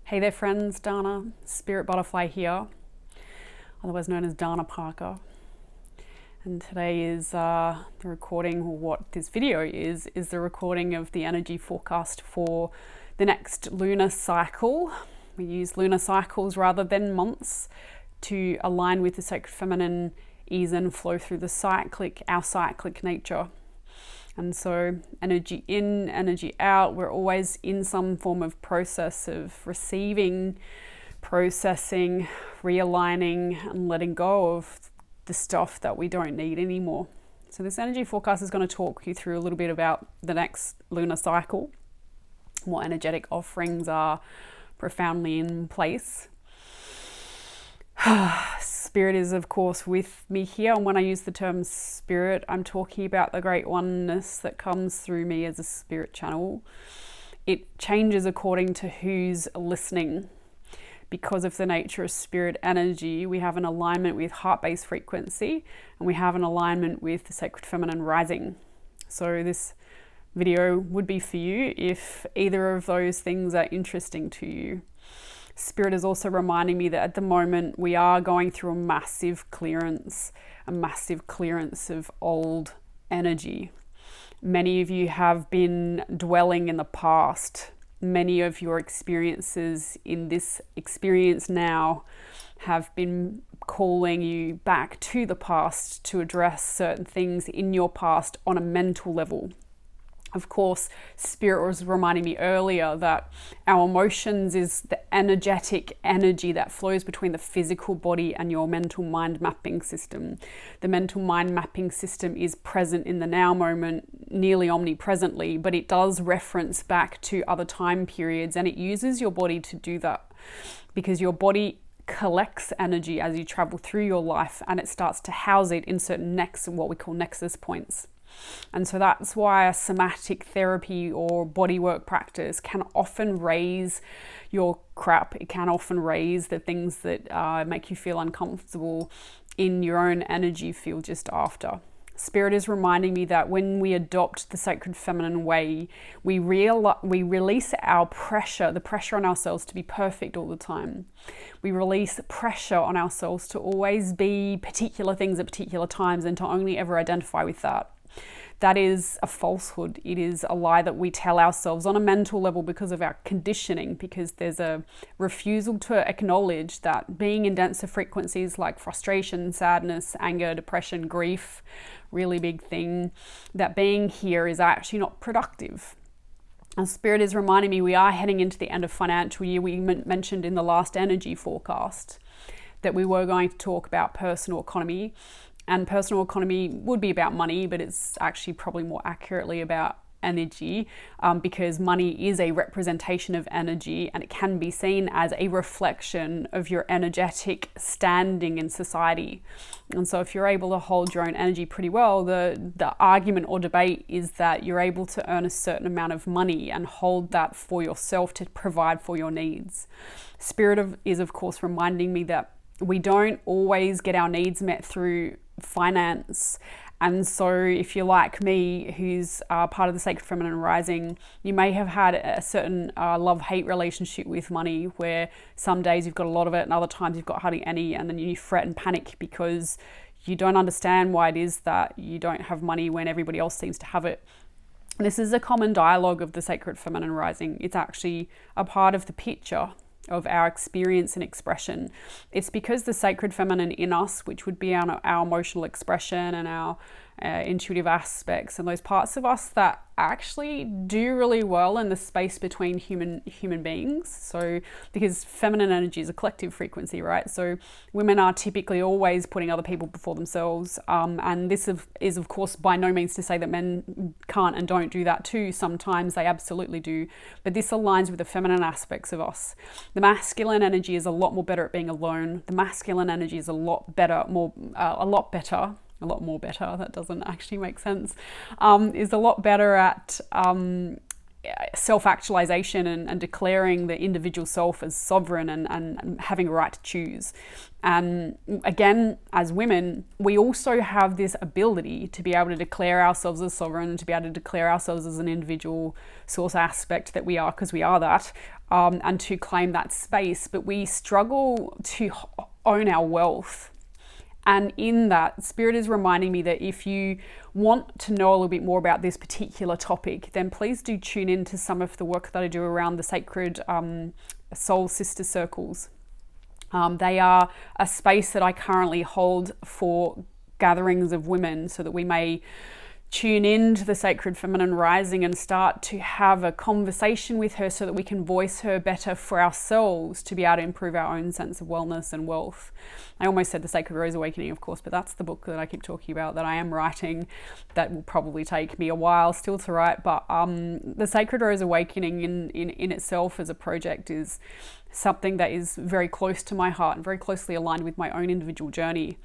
Hey there friends, Dana, Spirit Butterfly here, otherwise known as Dana Parker. And today is the recording, or what this video is the recording of the energy forecast for the next lunar cycle. We use lunar cycles rather than months to align with the sacred feminine ease and flow through our cyclic nature. And so energy in, energy out, we're always in some form of process of receiving, processing, realigning, and letting go of the stuff that we don't need anymore. So this energy forecast is going to talk you through a little bit about the next lunar cycle, what energetic offerings are profoundly in place. Spirit is, of course, with me here, and when I use the term spirit, I'm talking about the great oneness that comes through me as a spirit channel. It changes according to who's listening. Because of the nature of spirit energy, we have an alignment with heart-based frequency, and we have an alignment with the sacred feminine rising. So this video would be for you if either of those things are interesting to you. Spirit is also reminding me that at the moment we are going through a massive clearance of old energy. Many of you have been dwelling in the past. Many of your experiences in this experience now have been calling you back to the past to address certain things in your past on a mental level. Of course, Spirit was reminding me earlier that our emotions is the energetic energy that flows between the physical body and your mental mind mapping system. The mental mind mapping system is present in the now moment, nearly omnipresently, but it does reference back to other time periods, and it uses your body to do that because your body collects energy as you travel through your life, and it starts to house it in certain what we call nexus points. And so that's why a somatic therapy or bodywork practice can often raise your crap. It can often raise the things that make you feel uncomfortable in your own energy field just after. Spirit is reminding me that when we adopt the sacred feminine way, we release our pressure, the pressure on ourselves to be perfect all the time. We release pressure on ourselves to always be particular things at particular times and to only ever identify with that. That is a falsehood. It is a lie that we tell ourselves on a mental level because of our conditioning, because there's a refusal to acknowledge that being in denser frequencies like frustration, sadness, anger, depression, grief, really big thing, that being here is actually not productive. And Spirit is reminding me we are heading into the end of financial year. We mentioned in the last energy forecast that we were going to talk about personal economy. And personal economy would be about money, but it's actually probably more accurately about energy, because money is a representation of energy, and it can be seen as a reflection of your energetic standing in society. And so if you're able to hold your own energy pretty well, the argument or debate is that you're able to earn a certain amount of money and hold that for yourself to provide for your needs. Spirit is of course reminding me that we don't always get our needs met through finance. And so if you're like me, who's part of the sacred feminine rising, you may have had a certain love-hate relationship with money, where some days you've got a lot of it and other times you've got hardly any, and then you fret and panic because you don't understand why it is that you don't have money when everybody else seems to have it. This is a common dialogue of the sacred feminine rising. It's actually a part of the picture of our experience and expression. It's because the sacred feminine in us, which would be our emotional expression and our intuitive aspects and those parts of us that actually do really well in the space between human beings. So because feminine energy is a collective frequency, right? So women are typically always putting other people before themselves, and this is of course by no means to say that men can't and don't do that too. Sometimes they absolutely do, but this aligns with the feminine aspects of us. The masculine energy is a lot more better at being alone. The masculine energy is a lot more better, that doesn't actually make sense, is a lot better at self-actualization and declaring the individual self as sovereign and having a right to choose. And again, as women, we also have this ability to be able to declare ourselves as sovereign, to be able to declare ourselves as an individual source aspect that we are, because we are that, and to claim that space. But we struggle to own our wealth. And in that, Spirit is reminding me that if you want to know a little bit more about this particular topic, then please do tune in to some of the work that I do around the sacred soul sister circles. They are a space that I currently hold for gatherings of women so that we may tune into the sacred feminine rising and start to have a conversation with her so that we can voice her better for ourselves to be able to improve our own sense of wellness and wealth. I almost said the Sacred Rose Awakening, of course, but that's the book that I keep talking about that I am writing. That will probably take me a while still to write, but the Sacred Rose Awakening in itself as a project is something that is very close to my heart and very closely aligned with my own individual journey.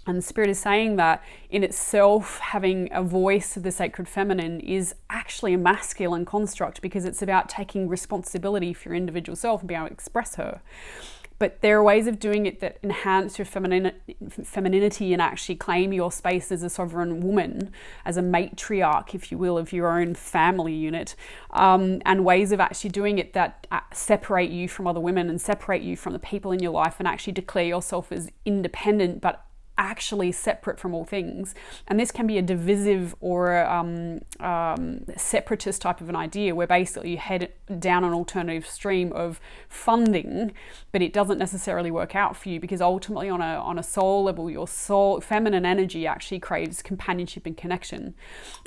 And Spirit is saying that in itself, having a voice of the sacred feminine is actually a masculine construct, because it's about taking responsibility for your individual self and being able to express her. But there are ways of doing it that enhance your femininity and actually claim your space as a sovereign woman, as a matriarch, if you will, of your own family unit, and ways of actually doing it that separate you from other women and separate you from the people in your life and actually declare yourself as independent but actually separate from all things. And this can be a divisive or a separatist type of an idea, where basically you head down an alternative stream of funding, but it doesn't necessarily work out for you, because ultimately on a soul level, your soul feminine energy actually craves companionship and connection.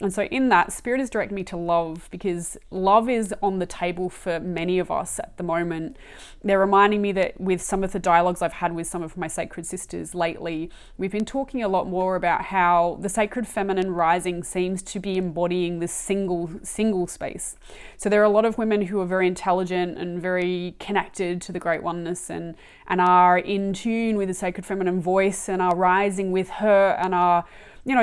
And so in that, Spirit is directing me to love, because love is on the table for many of us at the moment. They're reminding me that with some of the dialogues I've had with some of my sacred sisters lately, we've been talking a lot more about how the sacred feminine rising seems to be embodying this single space. So there are a lot of women who are very intelligent and very connected to the great oneness and are in tune with the sacred feminine voice and are rising with her and are,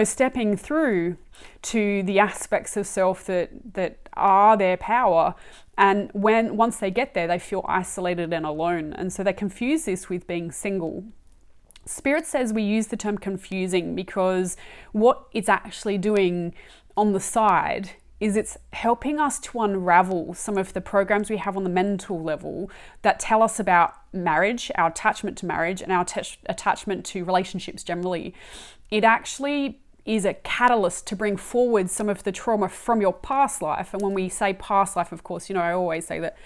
stepping through to the aspects of self that are their power. And once they get there, they feel isolated and alone. And so they confuse this with being single. Spirit says we use the term confusing because what it's actually doing on the side is it's helping us to unravel some of the programs we have on the mental level that tell us about marriage, our attachment to marriage, and our attachment to relationships generally. It actually is a catalyst to bring forward some of the trauma from your past life. And when we say past life, of course, I always say that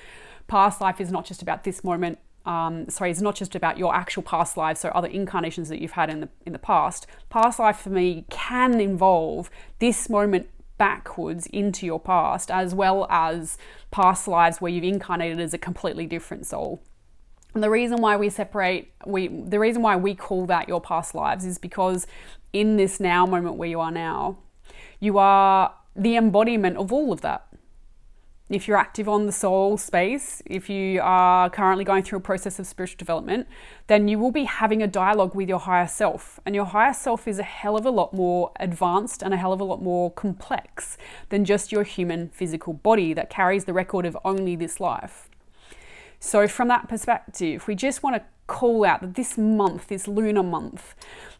past life is not just about this moment. It's not just about your actual past lives, so other incarnations that you've had in the past. Past life for me can involve this moment backwards into your past, as well as past lives where you've incarnated as a completely different soul. And the reason why we call that your past lives is because in this now moment where you are now, you are the embodiment of all of that. If you're active on the soul space, if you are currently going through a process of spiritual development, then you will be having a dialogue with your higher self. And your higher self is a hell of a lot more advanced and a hell of a lot more complex than just your human physical body that carries the record of only this life. So from that perspective, we just want to call out that this month, this lunar month,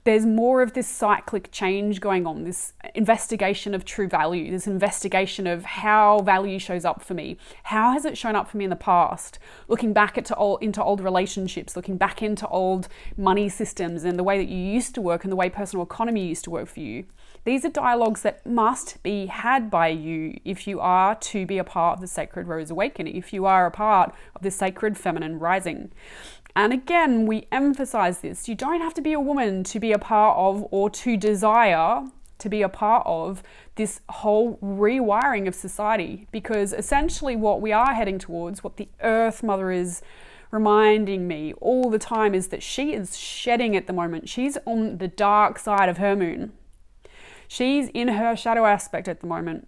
there's more of this cyclic change going on, this investigation of true value, this investigation of how value shows up for me. How has it shown up for me in the past? Looking back into old relationships, looking back into old money systems and the way that you used to work and the way personal economy used to work for you. These are dialogues that must be had by you if you are to be a part of the Sacred Rose Awakening, if you are a part of the sacred feminine rising. And again, we emphasize this. You don't have to be a woman to be a part of or to desire to be a part of this whole rewiring of society, because essentially what we are heading towards, what the Earth Mother is reminding me all the time, is that she is shedding at the moment. She's on the dark side of her moon. She's in her shadow aspect at the moment.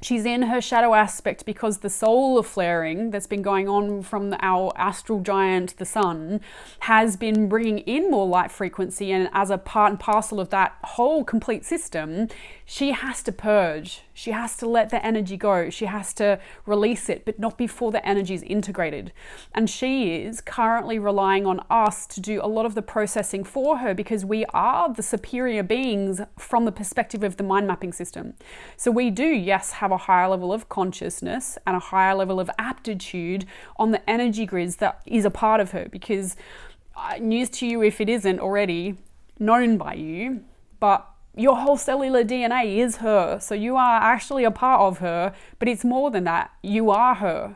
She's in her shadow aspect because the solar flaring that's been going on from our astral giant, the sun, has been bringing in more light frequency. And as a part and parcel of that whole complete system, she has to purge. She has to let the energy go. She has to release it, but not before the energy is integrated. And she is currently relying on us to do a lot of the processing for her, because we are the superior beings from the perspective of the mind mapping system. So we do, yes, have a higher level of consciousness and a higher level of aptitude on the energy grids that is a part of her, because news to you if it isn't already known by you, but your whole cellular DNA is her. So you are actually a part of her, but it's more than that. You are her.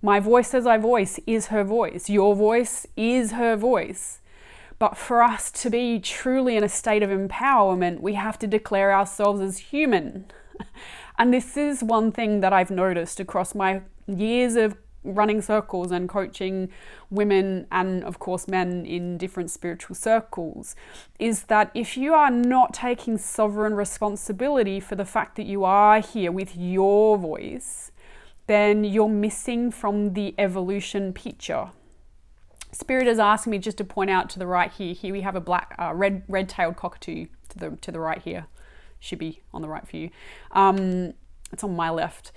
My voice as I voice is her voice. Your voice is her voice. But for us to be truly in a state of empowerment, we have to declare ourselves as human. And this is one thing that I've noticed across my years of running circles and coaching women and of course men in different spiritual circles, is that if you are not taking sovereign responsibility for the fact that you are here with your voice, then you're missing from the evolution picture. Spirit is asking me just to point out to the right here. Here we have a black red-tailed cockatoo to the right here. Should be on the right for you. It's on my left.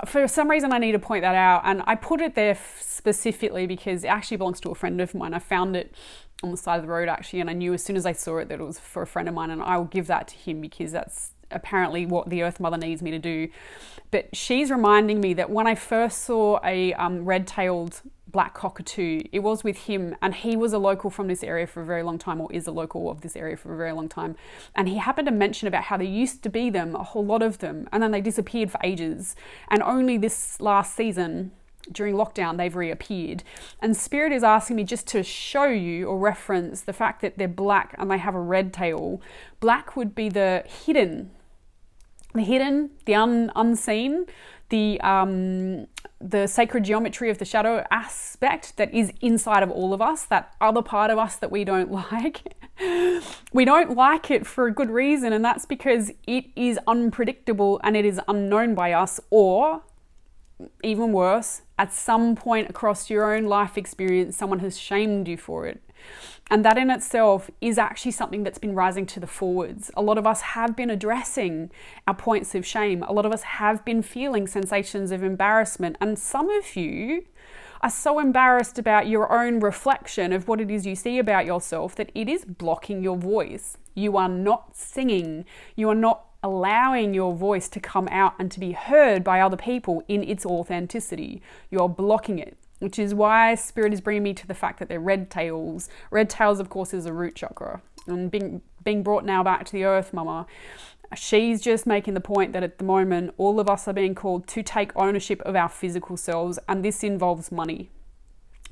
For some reason I need to point that out, and I put it there specifically because it actually belongs to a friend of mine. I found it on the side of the road actually, and I knew as soon as I saw it that it was for a friend of mine, and I will give that to him because that's apparently what the Earth Mother needs me to do. But she's reminding me that when I first saw a red-tailed black cockatoo, it was with him, and he was a local from this area for a very long time, or is a local of this area for a very long time, and he happened to mention about how there used to be them, a whole lot of them, and then they disappeared for ages, and only this last season during lockdown they've reappeared. And Spirit is asking me just to show you or reference the fact that they're black and they have a red tail. Black would be the hidden, the unseen, the sacred geometry of the shadow aspect that is inside of all of us, that other part of us that we don't like. We don't like it for a good reason, and that's because it is unpredictable and it is unknown by us, or even worse, at some point across your own life experience, someone has shamed you for it. And that in itself is actually something that's been rising to the forwards. A lot of us have been addressing our points of shame. A lot of us have been feeling sensations of embarrassment. And some of you are so embarrassed about your own reflection of what it is you see about yourself that it is blocking your voice. You are not singing. You are not allowing your voice to come out and to be heard by other people in its authenticity. You're blocking it, which is why Spirit is bringing me to the fact that they're red tails. Red tails, of course, is a root chakra. And being brought now back to the Earth Mama, she's just making the point that at the moment, all of us are being called to take ownership of our physical selves, and this involves money.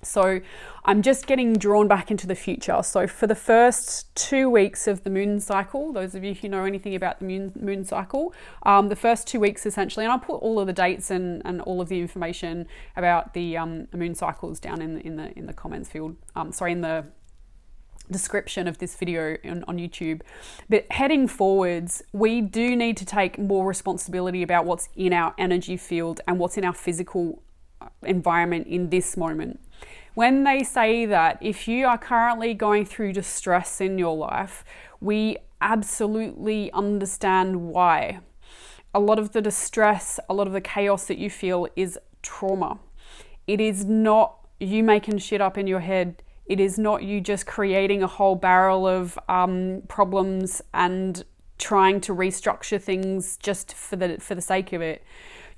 So I'm just getting drawn back into the future. So for the first 2 weeks of the moon cycle, those of you who know anything about the moon cycle, the first 2 weeks essentially, and I'll put all of the dates and all of the information about the moon cycles down in the comments field, in the description of this video on YouTube. But heading forwards, we do need to take more responsibility about what's in our energy field and what's in our physical environment in this moment. When they say that if you are currently going through distress in your life, we absolutely understand why. A lot of the distress, a lot of the chaos that you feel is trauma. It is not you making shit up in your head. It is not you just creating a whole barrel of problems and trying to restructure things just for the sake of it.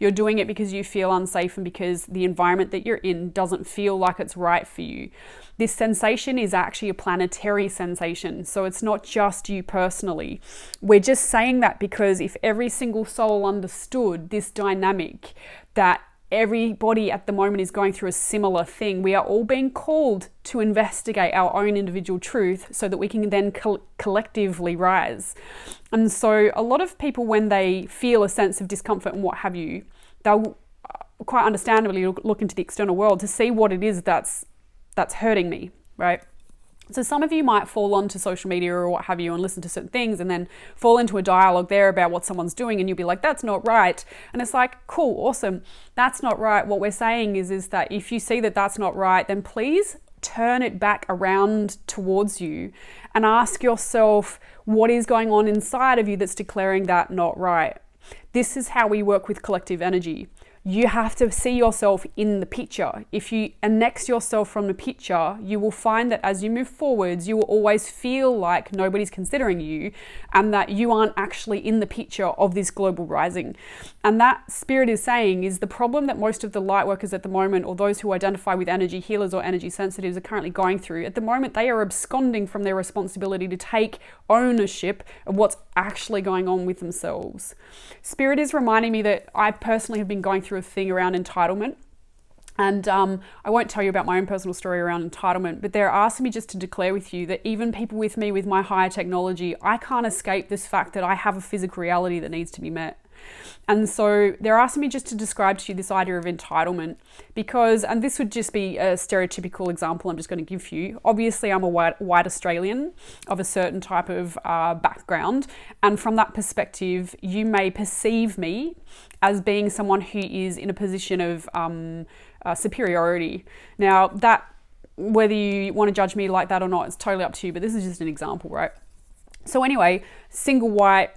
You're doing it because you feel unsafe and because the environment that you're in doesn't feel like it's right for you. This sensation is actually a planetary sensation, so it's not just you personally. We're just saying that because if every single soul understood this dynamic, that everybody at the moment is going through a similar thing, we are all being called to investigate our own individual truth so that we can then collectively rise. And so a lot of people, when they feel a sense of discomfort and what have you, they'll quite understandably look into the external world to see what it is that's hurting me, right? So some of you might fall onto social media or what have you and listen to certain things and then fall into a dialogue there about what someone's doing, and you'll be like, that's not right. And it's like, cool, awesome. That's not right. What we're saying is that if you see that that's not right, then please turn it back around towards you and ask yourself, What is going on inside of you that's declaring that not right? This is how we work with collective energy. You have to see yourself in the picture. If you annex yourself from the picture, you will find that as you move forwards, you will always feel like nobody's considering you and that you aren't actually in the picture of this global rising. And that Spirit is saying is the problem that most of the light workers at the moment, or those who identify with energy healers or energy sensitives, are currently going through. At the moment, they are absconding from their responsibility to take ownership of what's actually going on with themselves. Spirit is reminding me that I personally have been going through a thing around entitlement. And I won't tell you about my own personal story around entitlement, but they're asking me just to declare with you that even people with me with my higher technology, I can't escape this fact that I have a physical reality that needs to be met. And so they're asking me just to describe to you this idea of entitlement because, and this would just be a stereotypical example I'm just going to give you. Obviously, I'm a white Australian of a certain type of background. And from that perspective, you may perceive me as being someone who is in a position of superiority. Now, that, whether you want to judge me like that or not, it's totally up to you, but this is just an example, right? So anyway, single white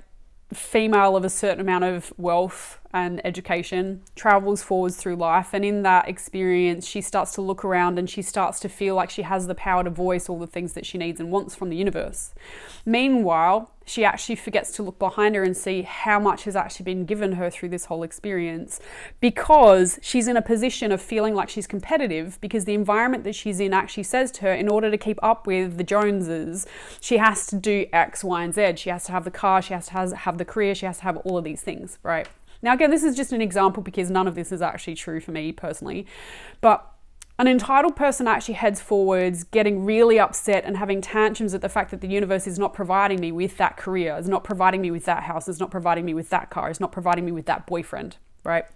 female of a certain amount of wealth and education travels forwards through life, and in that experience she starts to look around and she starts to feel like she has the power to voice all the things that she needs and wants from the universe. Meanwhile, she actually forgets to look behind her and see how much has actually been given her through this whole experience, because she's in a position of feeling like she's competitive, because the environment that she's in actually says to her, in order to keep up with the Joneses, she has to do X, Y, and Z. She has to have the car, she has to have the career, she has to have all of these things, right? Now, again, this is just an example because none of this is actually true for me personally, but an entitled person actually heads forwards, getting really upset and having tantrums at the fact that the universe is not providing me with that career, is not providing me with that house, is not providing me with that car, is not providing me with that boyfriend, right?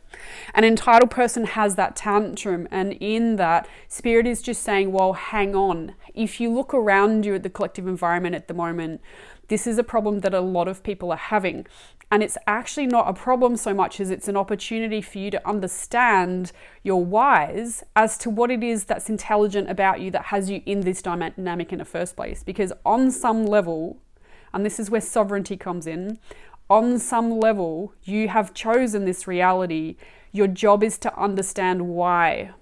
An entitled person has that tantrum, and in that, Spirit is just saying, well, hang on. If you look around you at the collective environment at the moment, this is a problem that a lot of people are having. And it's actually not a problem so much as it's an opportunity for you to understand your whys as to what it is that's intelligent about you that has you in this dynamic in the first place. Because on some level, and this is where sovereignty comes in, on some level, you have chosen this reality. Your job is to understand why.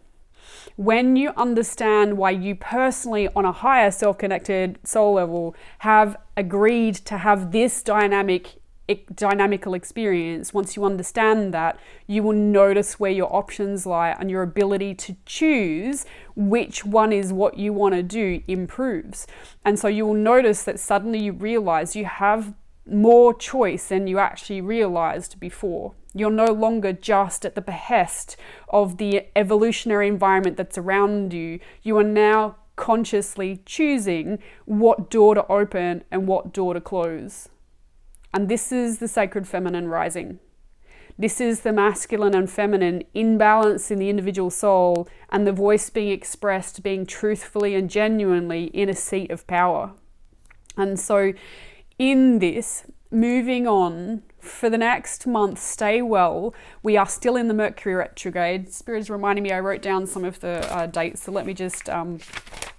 When you understand why you personally, on a higher self-connected soul level, have agreed to have this dynamical experience, once you understand that, you will notice where your options lie, and your ability to choose which one is what you want to do improves. And so you will notice that suddenly you realize you have more choice than you actually realized before. You're no longer just at the behest of the evolutionary environment that's around you. You are now consciously choosing what door to open and what door to close. And this is the sacred feminine rising. This is the masculine and feminine imbalance in the individual soul, and the voice being expressed, being truthfully and genuinely in a seat of power. And so in this, moving on, for the next month, stay well. We are still in the Mercury retrograde. Spirit is reminding me, I wrote down some of the dates, so let me just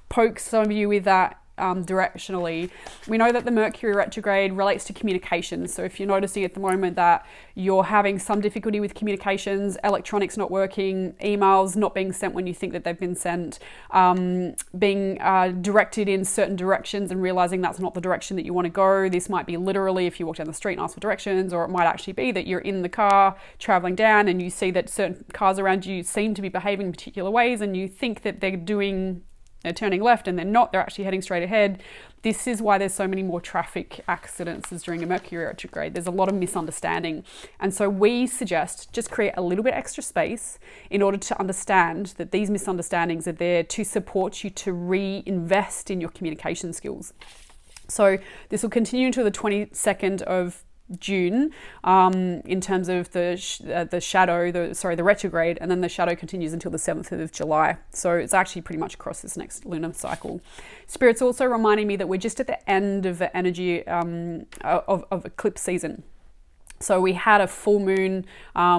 poke some of you with that directionally. We know that the Mercury retrograde relates to communications. So if you're noticing at the moment that you're having some difficulty with communications, electronics not working, emails not being sent when you think that they've been sent, being directed in certain directions and realizing that's not the direction that you want to go. This might be literally if you walk down the street and ask for directions, or it might actually be that you're in the car traveling down and you see that certain cars around you seem to be behaving in particular ways, and you think that they're turning left and they're not, they're actually heading straight ahead. This is why there's so many more traffic accidents as during a Mercury retrograde. There's a lot of misunderstanding. And so we suggest just create a little bit extra space in order to understand that these misunderstandings are there to support you to reinvest in your communication skills. So this will continue until the 22nd of June in terms of the retrograde, and then the shadow continues until the 7th of July. So it's actually pretty much across this next lunar cycle. Spirit's also reminding me that we're just at the end of the energy of eclipse season. So we had a full moon,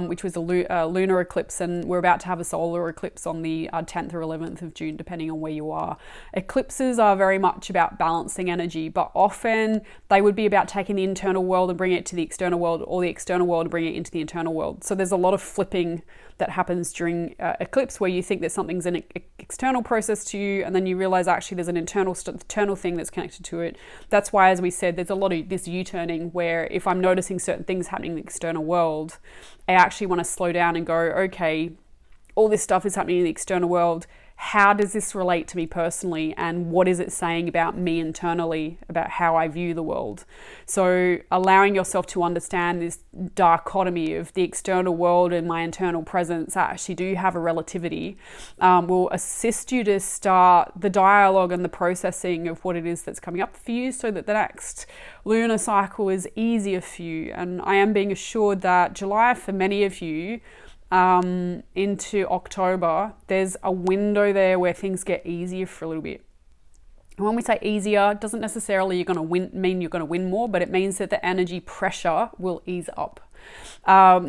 which was a lunar eclipse, and we're about to have a solar eclipse on the 10th or 11th of June, depending on where you are. Eclipses are very much about balancing energy, but often they would be about taking the internal world and bringing it to the external world, or the external world and bringing it into the internal world. So there's a lot of flipping that happens during eclipse, where you think that something's an external process to you, and then you realize actually there's an internal thing that's connected to it. That's why, as we said, there's a lot of this U-turning, where if I'm noticing certain things happening in the external world, I actually want to slow down and go, okay, all this stuff is happening in the external world. How does this relate to me personally, and what is it saying about me internally, about how I view the world? So allowing yourself to understand this dichotomy of the external world and my internal presence actually do have a relativity, will assist you to start the dialogue and the processing of what it is that's coming up for you, so that the next lunar cycle is easier for you. And I am being assured that July, for many of you, into October, there's a window there where things get easier for a little bit. And when we say easier, it doesn't necessarily mean you're going to win more, but it means that the energy pressure will ease up.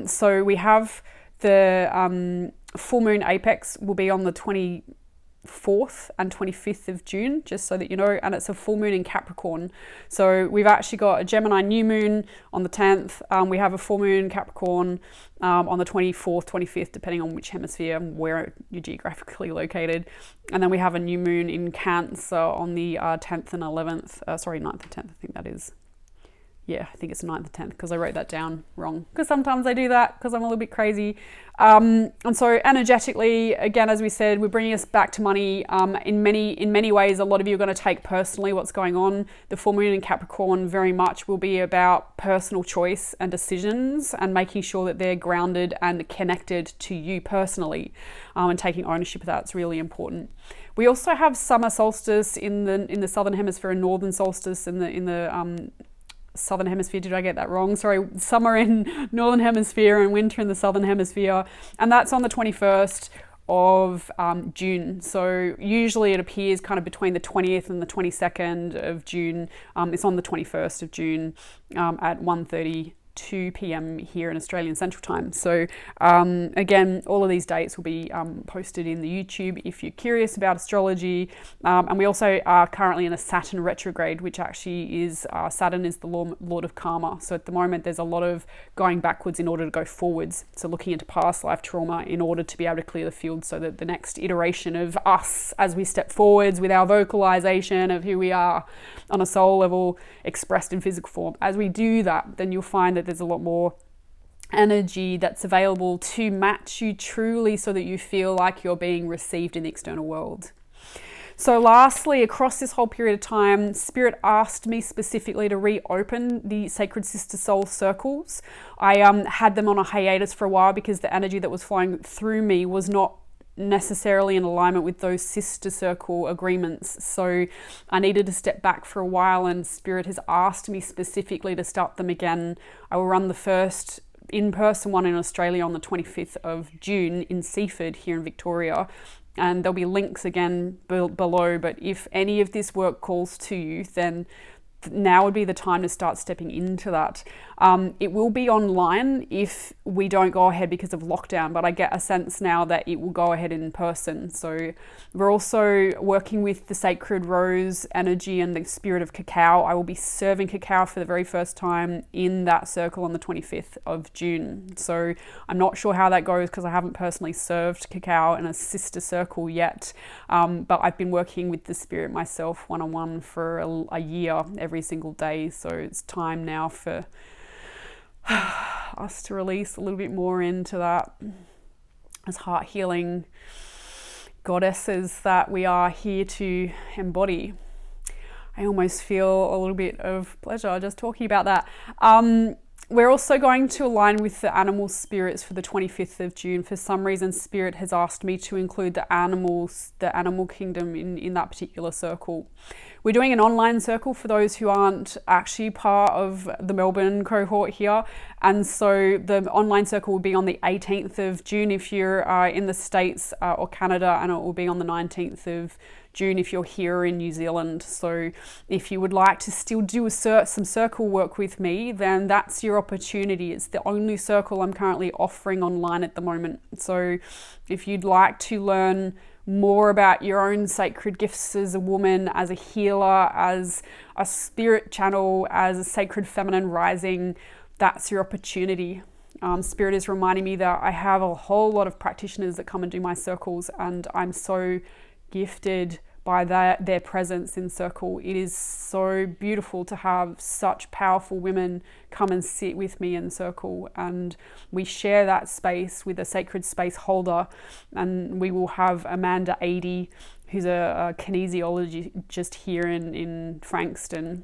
So we have the full moon apex will be on the 24th and 25th of June, just so that you know, and it's a full moon in Capricorn. So we've actually got a Gemini new moon on the 10th. We have a full moon in Capricorn on the 24th, 25th, depending on which hemisphere and where you're geographically located. And then we have a new moon in Cancer on the 10th and 11th, 9th and 10th, I think that is. Yeah, I think it's 9th and 10th, because I wrote that down wrong. Because sometimes I do that because I'm a little bit crazy. And so energetically, again, as we said, we're bringing us back to money. In many ways, a lot of you are going to take personally what's going on. The full moon in Capricorn very much will be about personal choice and decisions, and making sure that they're grounded and connected to you personally, and taking ownership of that's really important. We also have summer solstice in the southern hemisphere and northern solstice in the southern hemisphere. Did I get that wrong? Sorry, summer in northern hemisphere and winter in the southern hemisphere, and that's on the 21st of June. So usually it appears kind of between the 20th and the 22nd of June. It's on the 21st of June at 1:32 p.m. here in Australian Central Time. So again, all of these dates will be posted in the YouTube if you're curious about astrology. And we also are currently in a Saturn retrograde, which actually is, Saturn is the Lord of Karma. So at the moment, there's a lot of going backwards in order to go forwards. So looking into past life trauma in order to be able to clear the field, so that the next iteration of us, as we step forwards with our vocalization of who we are on a soul level, expressed in physical form, as we do that, then you'll find that there's a lot more energy that's available to match you truly, so that you feel like you're being received in the external world. So lastly, across this whole period of time, Spirit asked me specifically to reopen the Sacred Sister Soul Circles. I had them on a hiatus for a while because the energy that was flowing through me was not necessarily in alignment with those sister circle agreements. So I needed to step back for a while, and Spirit has asked me specifically to start them again. I will run the first in-person one in Australia on the 25th of June in Seaford here in Victoria. And there'll be links again below. But if any of this work calls to you, then now would be the time to start stepping into that. It will be online if we don't go ahead because of lockdown, but I get a sense now that it will go ahead in person. So we're also working with the sacred rose energy and the spirit of cacao. I will be serving cacao for the very first time in that circle on the 25th of June. So I'm not sure how that goes because I haven't personally served cacao in a sister circle yet, but I've been working with the spirit myself one-on-one for a year every single day. So it's time now for us to release a little bit more into that as heart healing goddesses that we are here to embody. I almost feel a little bit of pleasure just talking about that. We're also going to align with the animal spirits for the 25th of June. For some reason, Spirit has asked me to include the animals, the animal kingdom in that particular circle. We're doing an online circle for those who aren't actually part of the Melbourne cohort here. And so the online circle will be on the 18th of June if you're in the States or Canada, and it will be on the 19th of June if you're here in New Zealand. So if you would like to still do some circle work with me, then that's your opportunity. It's the only circle I'm currently offering online at the moment. So if you'd like to learn more about your own sacred gifts as a woman, as a healer, as a spirit channel, as a sacred feminine rising, that's your opportunity. Spirit is reminding me that I have a whole lot of practitioners that come and do my circles, and I'm so gifted by their presence in circle. It is so beautiful to have such powerful women come and sit with me in circle, and we share that space with a sacred space holder. And we will have Amanda Adey, who's a kinesiologist here in Frankston,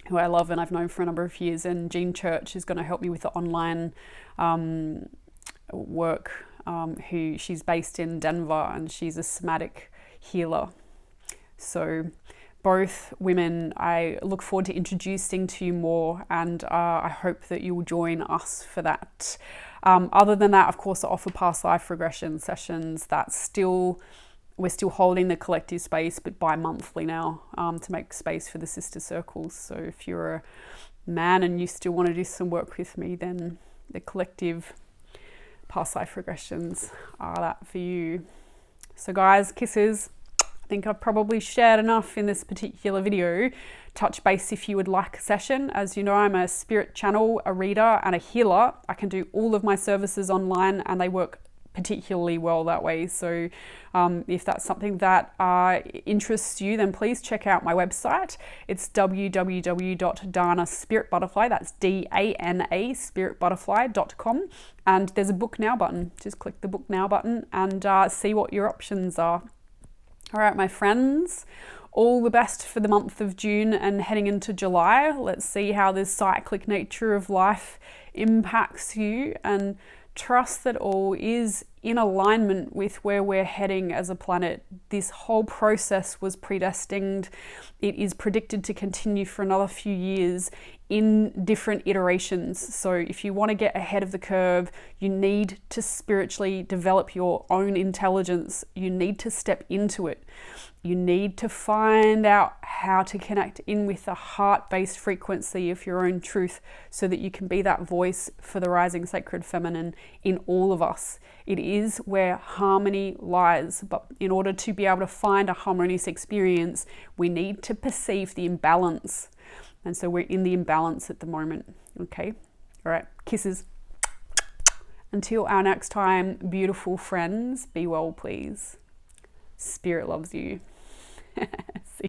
who I love and I've known for a number of years, and Jean Church is going to help me with the online work. She's based in Denver, and she's a somatic healer. So both women I look forward to introducing to you more, and I hope that you'll join us for that. Other than that, of course, I offer past life regression sessions. We're still holding the collective space, but bi-monthly now, to make space for the sister circles. So if you're a man and you still want to do some work with me, then the collective past life regressions are that for you. So guys, kisses. I think I've probably shared enough in this particular video. Touch base if you would like a session. As you know, I'm a spirit channel, a reader, and a healer. I can do all of my services online, and they work particularly well that way. So if that's something that interests you, then please check out my website. It's www.danaspiritbutterfly, that's D-A-N-A spiritbutterfly.com, and there's a book now button. Just click the book now button and see what your options are. All right, my friends, all the best for the month of June and heading into July. Let's see how this cyclic nature of life impacts you, and trust that all is in alignment with where we're heading as a planet. This whole process was predestined. It is predicted to continue for another few years in different iterations. So if you want to get ahead of the curve, you need to spiritually develop your own intelligence. You need to step into it. You need to find out how to connect in with the heart-based frequency of your own truth, so that you can be that voice for the rising sacred feminine in all of us. It is where harmony lies, but in order to be able to find a harmonious experience, we need to perceive the imbalance. And so we're in the imbalance at the moment. Okay? All right. Kisses. Until our next time, beautiful friends, be well, please. Spirit loves you.